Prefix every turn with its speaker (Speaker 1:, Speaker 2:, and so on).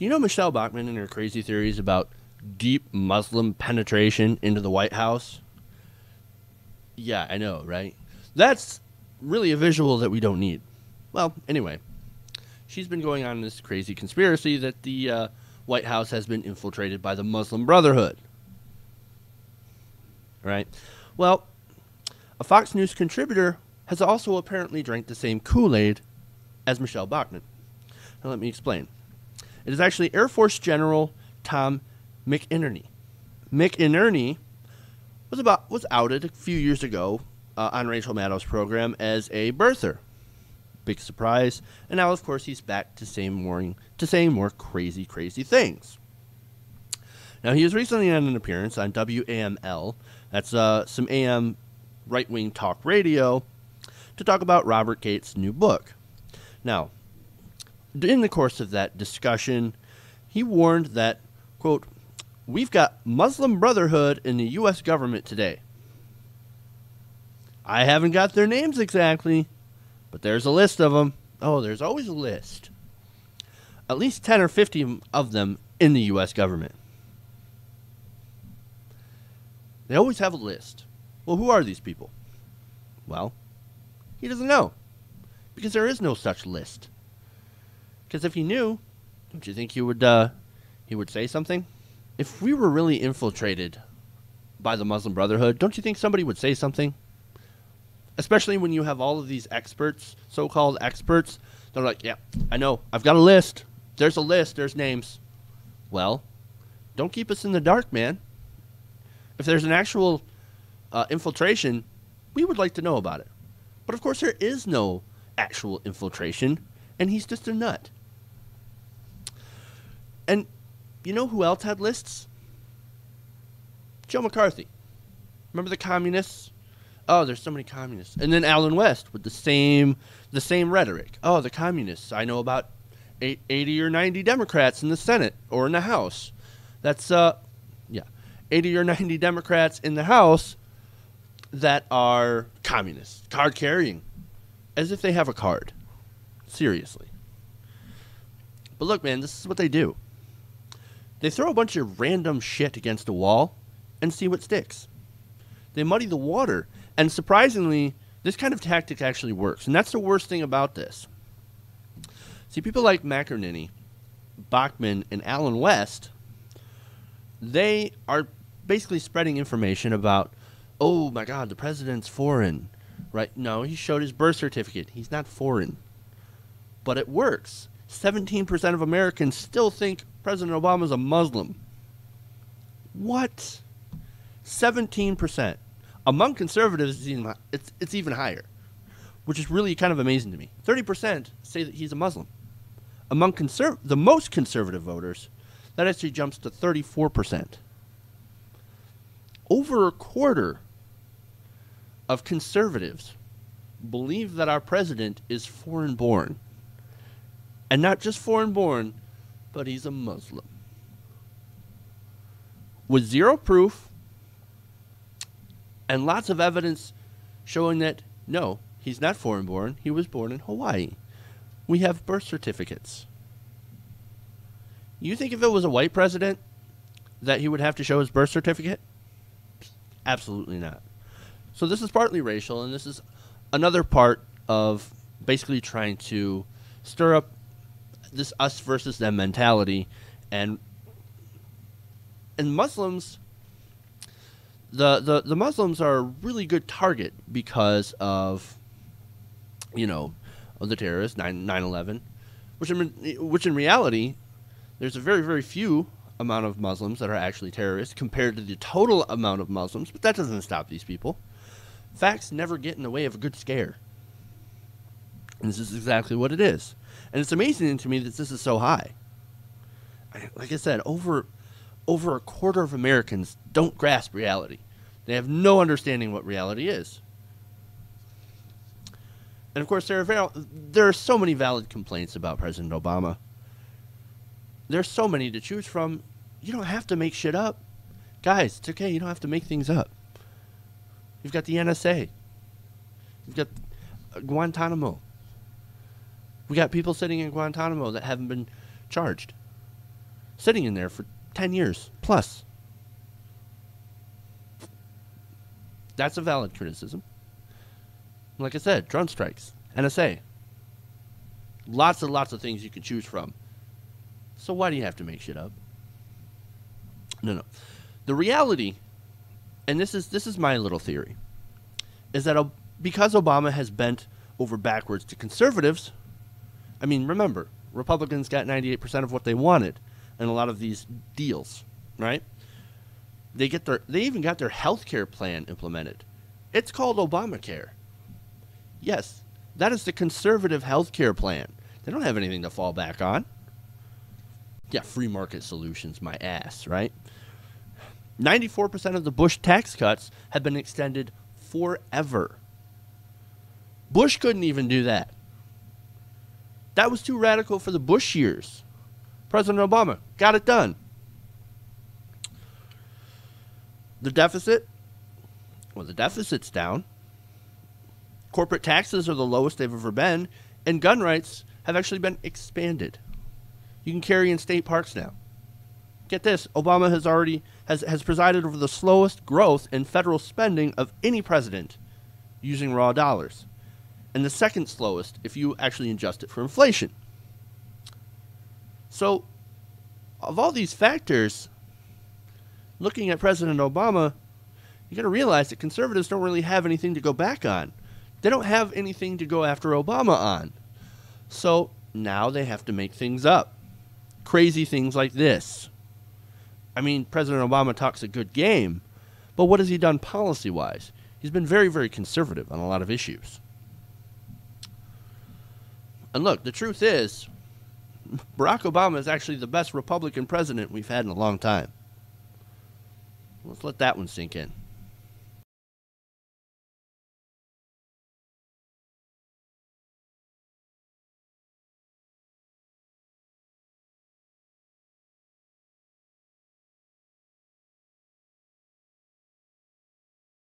Speaker 1: Do you know Michelle Bachmann and her crazy theories about deep Muslim penetration into the White House? Yeah, I know, right? That's really a visual that we don't need. Well, anyway, she's been going on this crazy conspiracy that the White House has been infiltrated by the Muslim Brotherhood. Right? Well, a Fox News contributor has also apparently drank the same Kool-Aid as Michelle Bachmann. Now let me explain. It is actually Air Force General Tom McInerney. McInerney was outed a few years ago on Rachel Maddow's program as a birther. Big surprise. And now, of course, he's back to saying more crazy things. Now, he was recently on an appearance on WAML. That's some AM right-wing talk radio to talk about Robert Gates' new book. Now, in the course of that discussion, he warned that, quote, "We've got Muslim Brotherhood in the U.S. government today. I haven't got their names exactly, but there's a list of them." Oh, there's always a list. At least 10 or 50 of them in the U.S. government. They always have a list. Well, who are these people? Well, he doesn't know, because there is no such list. Because if he knew, don't you think he would say something? If we were really infiltrated by the Muslim Brotherhood, don't you think somebody would say something? Especially when you have all of these experts, so-called experts. They're like, yeah, I know. I've got a list. There's a list. There's names. Well, don't keep us in the dark, man. If there's an actual infiltration, we would like to know about it. But, of course, there is no actual infiltration, and he's just a nut. And you know who else had lists? Joe McCarthy. Remember the communists? Oh, there's so many communists. And then Alan West with the same rhetoric. Oh, the communists. I know about 80 or 90 Democrats in the Senate or in the House. That's 80 or 90 Democrats in the House that are communists, card carrying, as if they have a card. Seriously. But look, man, this is what they do. They throw a bunch of random shit against a wall and see what sticks. They muddy the water. And surprisingly, this kind of tactic actually works. And that's the worst thing about this. See, people like McInerney, Bachmann, and Alan West, they are basically spreading information about, oh my God, the president's foreign. Right? No, he showed his birth certificate. He's not foreign. But it works. 17% of Americans still think President Obama is a Muslim. What? 17%. Among conservatives, it's even higher, which is really kind of amazing to me. 30% say that he's a Muslim. Among the most conservative voters, that actually jumps to 34%. Over a quarter of conservatives believe that our president is foreign-born. And not just foreign-born, but he's a Muslim. With zero proof and lots of evidence showing that, no, he's not foreign-born. He was born in Hawaii. We have birth certificates. You think if it was a white president that he would have to show his birth certificate? Absolutely not. So this is partly racial, and this is another part of basically trying to stir up this us versus them mentality. And Muslims, the Muslims are a really good target because of, of the terrorists, 9/11, which in reality, there's a very, very few amount of Muslims that are actually terrorists compared to the total amount of Muslims, but that doesn't stop these people. Facts never get in the way of a good scare. And this is exactly what it is. And it's amazing to me that this is so high. Like I said, over a quarter of Americans don't grasp reality. They have no understanding what reality is. And of course, there are so many valid complaints about President Obama. There's so many to choose from. You don't have to make shit up. Guys, it's okay. You don't have to make things up. You've got the NSA. You've got Guantanamo. We got people sitting in Guantanamo that haven't been charged. sitting in there for 10 years plus. That's a valid criticism. Like I said, drone strikes, NSA. Lots and lots of things you can choose from. So why do you have to make shit up? No. The reality, and this is my little theory, is that because Obama has bent over backwards to conservatives, I mean, remember, Republicans got 98% of what they wanted in a lot of these deals, right? They even got their health care plan implemented. It's called Obamacare. Yes, that is the conservative health care plan. They don't have anything to fall back on. Yeah, free market solutions, my ass, right? 94% of the Bush tax cuts have been extended forever. Bush couldn't even do that. That was too radical for the Bush years. President Obama got it done. The deficit? Well, the deficit's down. Corporate taxes are the lowest they've ever been, and gun rights have actually been expanded. You can carry in state parks now. Get this, Obama has presided over the slowest growth in federal spending of any president using raw dollars, and the second slowest if you actually adjust it for inflation. So, of all these factors, looking at President Obama, you got to realize that conservatives don't really have anything to go back on. They don't have anything to go after Obama on. So now they have to make things up. Crazy things like this. I mean, President Obama talks a good game, but what has he done policy-wise? He's been very, very conservative on a lot of issues. And look, the truth is, Barack Obama is actually the best Republican president we've had in a long time. Let's let that one sink in.